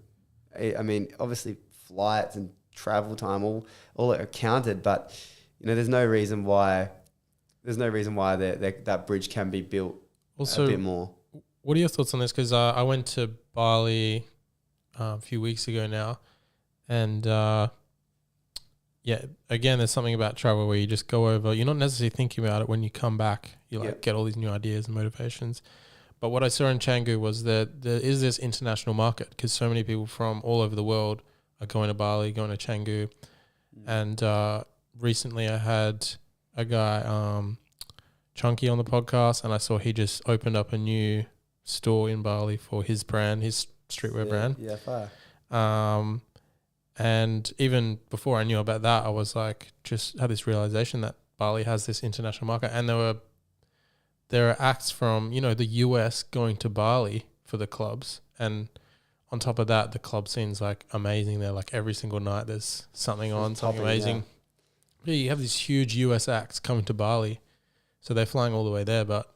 I mean, obviously flights and travel time, all are counted, but there's no reason why that bridge can be built also a bit more. What are your thoughts on this? Because I went to Bali a few weeks ago now, and again, there's something about travel where you just go over. You're not necessarily thinking about it when you come back. You get all these new ideas and motivations. But what I saw in Canggu was that there is this international market, because so many people from all over the world are going to Bali, going to Canggu. And recently I had a guy, Chunky, on the podcast, and I saw he just opened up a new store in Bali for his brand, his streetwear brand. Yeah, fire. And even before I knew about that, I was like, just had this realization that Bali has this international market, and there are acts from, the US going to Bali for the clubs. And on top of that, the club scene's like amazing there. Like every single night there's something on, something amazing. Yeah, you have these huge US acts coming to Bali. So they're flying all the way there, but,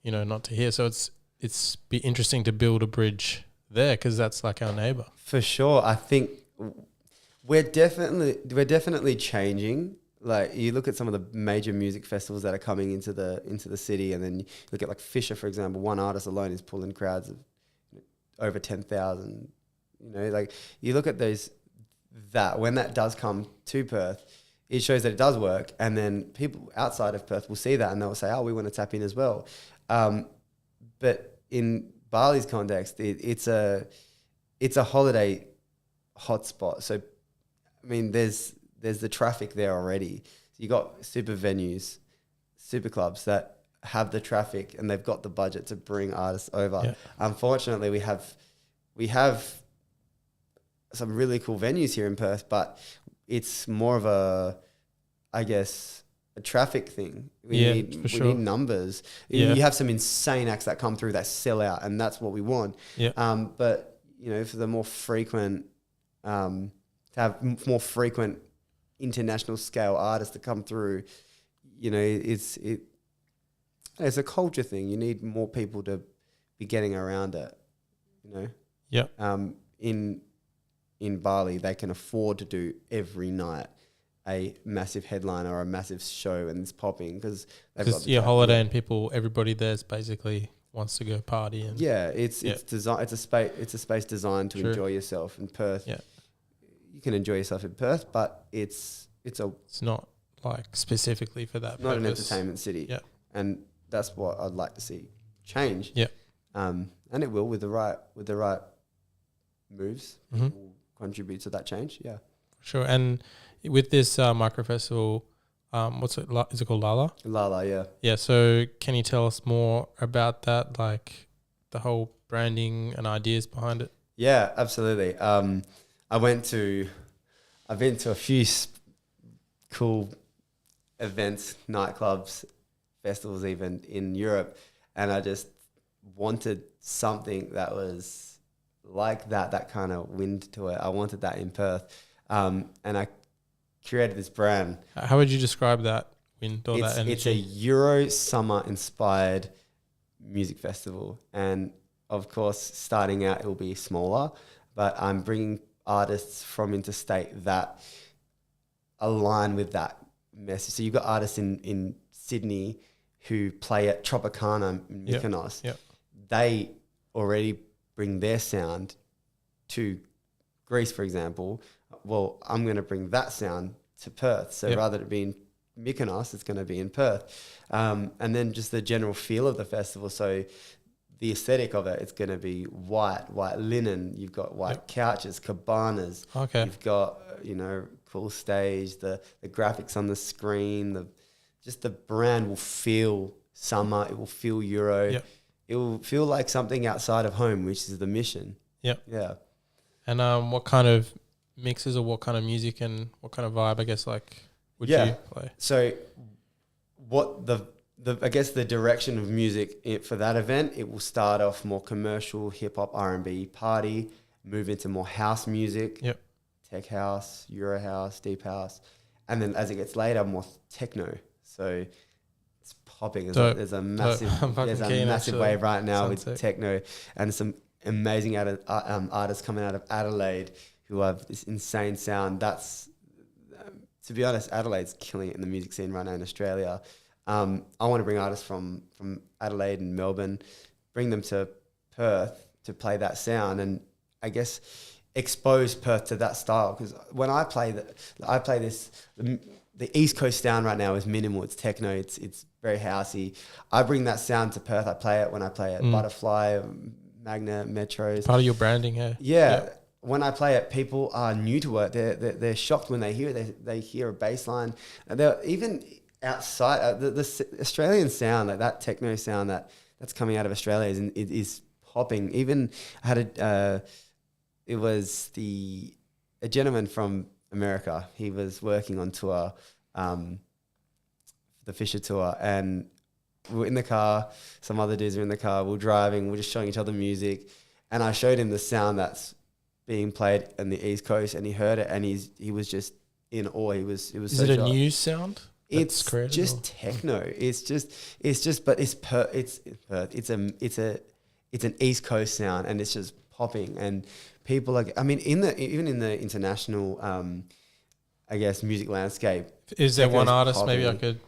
not to here. So it's be interesting to build a bridge there, because that's like our neighbor. For sure. I think we're definitely changing. Like, you look at some of the major music festivals that are coming into the city, and then you look at like Fisher, for example. One artist alone is pulling crowds of over 10,000. Like, you look at those, that when that does come to Perth, it shows that it does work, and then people outside of Perth will see that and they'll say, oh, we want to tap in as well. But in Bali's context, it's a holiday hotspot. So, I mean, there's the traffic there already. You got super venues, super clubs that have the traffic, and they've got the budget to bring artists over. Yeah. Unfortunately, we have some really cool venues here in Perth, but it's more of a, I guess, a traffic thing. We need numbers. Yeah. You have some insane acts that come through that sell out, and that's what we want. Yeah. But for the more frequent, to have more frequent international scale artists to come through, it's a culture thing. You need more people to be getting around it. Yeah. In Bali, they can afford to do every night a massive headline or a massive show, and it's popping because holiday and everybody there's basically wants to go party and it's a space designed to enjoy yourself. In Perth, you can enjoy yourself in Perth, but it's not like specifically for that. Not an entertainment city. Yeah, and that's what I'd like to see change. Yeah, and it will with the right moves. Mm-hmm. Will contribute to that change. Yeah, sure. And with this micro festival, what's it? Is it called Lala? Lala, yeah. Yeah. So can you tell us more about that, like the whole branding and ideas behind it? Yeah, absolutely. I've been to a few cool events, nightclubs, festivals, even in Europe, and I just wanted something that was like that kind of wind to it. I wanted that in Perth, and I created this brand. How would you describe that wind or that energy? It's a Euro summer inspired music festival, and of course, starting out it will be smaller, but I'm bringing artists from interstate that align with that message. So you've got artists in Sydney who play at Tropicana in Mykonos. Yep. They already bring their sound to Greece, for example. Well, I'm going to bring that sound to Perth. So rather than being Mykonos, it's going to be in Perth. And then just the general feel of the festival. So the aesthetic of it, it's going to be white linen. You've got white couches, cabanas. Okay. You've got, cool stage, the graphics on the screen, just the brand will feel summer. It will feel Euro. Yep. It will feel like something outside of home, which is the mission. Yep. Yeah. And what kind of mixes or what kind of music and what kind of vibe, I guess, would you play? So what I guess the direction of music for that event, it will start off more commercial, hip-hop, R&B, party, move into more house music, tech house, Euro house, deep house. And then as it gets later, more techno. So it's popping. There's a massive wave right now with techno, and some amazing artists coming out of Adelaide who have this insane sound. That's, to be honest, Adelaide's killing it in the music scene right now in Australia. I want to bring artists from Adelaide and Melbourne, bring them to Perth to play that sound, and I guess expose Perth to that style. Because when I play this, the East Coast sound right now is minimal. It's techno. It's very housey. I bring that sound to Perth. I play it when I play at Butterfly, Magna, Metros. Part of your branding, yeah. Yeah. When I play it, people are new to it. They're shocked when they hear it. They hear a bass line. And they're even outside the Australian sound, like that techno sound that's coming out of Australia is popping. Even I had it was a gentleman from America. He was working on tour, the Fisher tour, and we were in the car. Some other dudes were in the car. We were driving. We were just showing each other music, and I showed him the sound that's being played on the East Coast, and he heard it, and he was just in awe. He was. Is it a new sound? It's just techno. It's just, but it's an East Coast sound, and it's just popping. And people even in the international, I guess, music landscape. Is there one artist popping. Maybe I could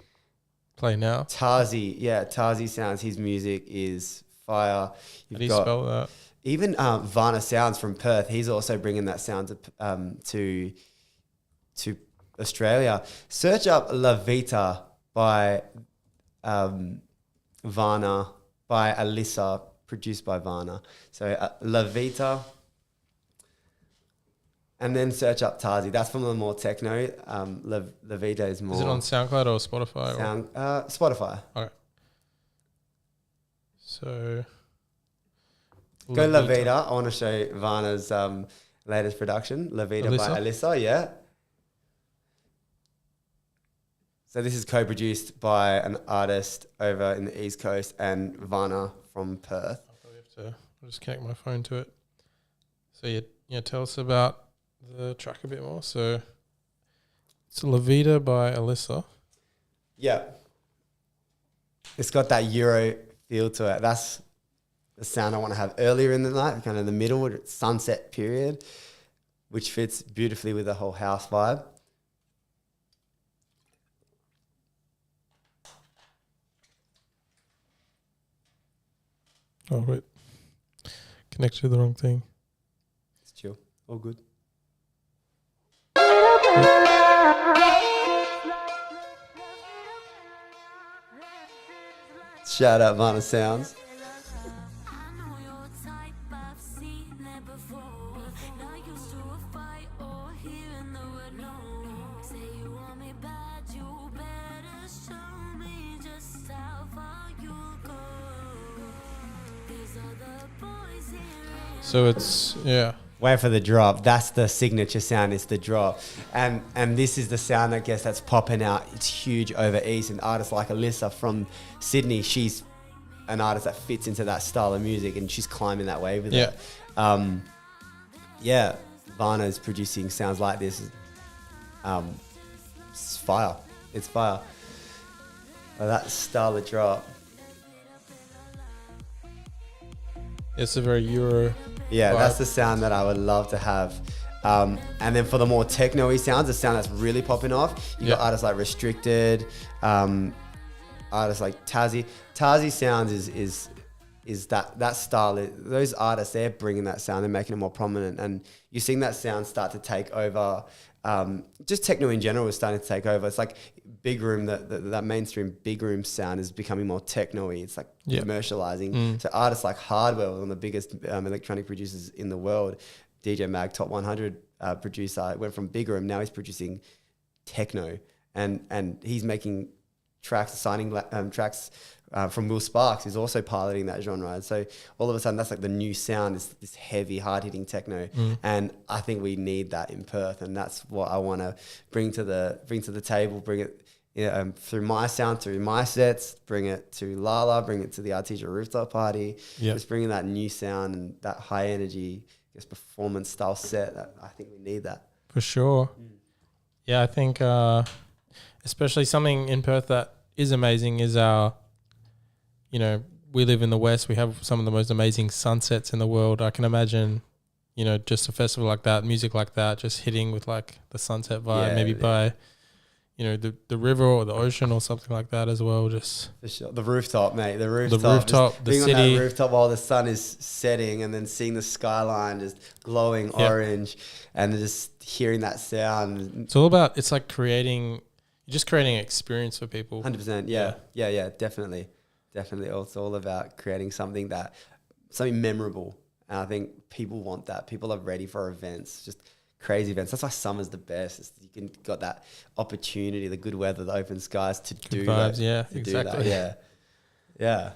play now? Tazi Sounds. His music is fire. How do you spell that? Even Varna Sounds from Perth. He's also bringing that sound to Australia. Search up La Vita by Varna, by Alyssa, produced by Varna. So La Vita, and then search up Tazi. That's from the more techno. La Vita is more. Is it on SoundCloud or Spotify? Spotify. Okay. So go La Vita. I want to show Varna's latest production, La Vita by Alyssa. Yeah. So this is co-produced by an artist over in the East Coast and Vanna from Perth. I'll just connect my phone to it. So tell us about the track a bit more. So it's La Vida by Alyssa. Yeah. It's got that Euro feel to it. That's the sound I want to have earlier in the night, kind of the middle, sunset period, which fits beautifully with the whole house vibe. Oh, wait. Connected to the wrong thing. It's chill. All good. Shout out Vanna Sounds. So it's, yeah. Wait for the drop. That's the signature sound. It's the drop, and this is the sound I guess that's popping out. It's huge over east, and artists like Alyssa from Sydney. She's an artist that fits into that style of music, and she's climbing that wave with it. Yeah, Vanna's producing sounds like this. It's fire. It's fire. That style of drop. It's a very Euro. Yeah, vibe. that's the sound that I would love to have. And then for the more techno-y sounds, the sound that's really popping off, you got artists like Restricted, artists like Tazzy. Tazzy sounds is that style. Those artists, they're bringing that sound, they're making it more prominent, and you're seeing that sound start to take over. Just techno in general is starting to take over. It's like big room, that mainstream big room sound is becoming more techno-y. It's like commercializing. So artists like Hardwell, one of the biggest electronic producers in the world, DJ Mag, top 100 producer, went from big room, now he's producing techno, and he's making tracks, signing tracks from Will Sparks, who's also piloting that genre. And so all of a sudden, that's like the new sound, is this heavy, hard-hitting techno. And I think we need that in Perth, and that's what I want to bring to the table, bring it through my sound, through my sets, bring it to Lala, bring it to the Artisia rooftop party. Just bringing that new sound and that high energy, I guess, performance style set. I think we need that. For sure. Yeah, I think especially something in Perth that is amazing is our, we live in the West. We have some of the most amazing sunsets in the world. I can imagine, just a festival like that, music like that, just hitting with like the sunset vibe, by, the river or the ocean or something like that as well. Just for sure. The rooftop, mate. The rooftop, the being city. on that rooftop while the sun is setting, and then seeing the skyline just glowing orange, and just hearing that sound. It's all about. It's like creating an experience for people. 100%. Yeah. Definitely. It's all about creating something memorable, and I think people want that. People are ready for events, just crazy events. That's why summer's the best. You got that opportunity, the good weather, the open skies to good do vibes, that. Exactly. Yeah.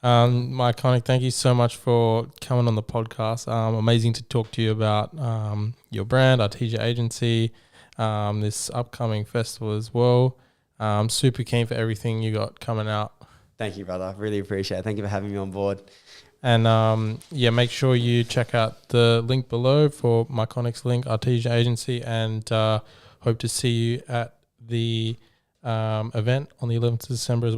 Mikonic, thank you so much for coming on the podcast. Amazing to talk to you about your brand, Artisia Agency, this upcoming festival as well. I'm super keen for everything you got coming out. Thank you, brother. Really appreciate it. Thank you for having me on board. And make sure you check out the link below for Mikonics link, Artisia Agency, and hope to see you at the event on the 11th of December as well.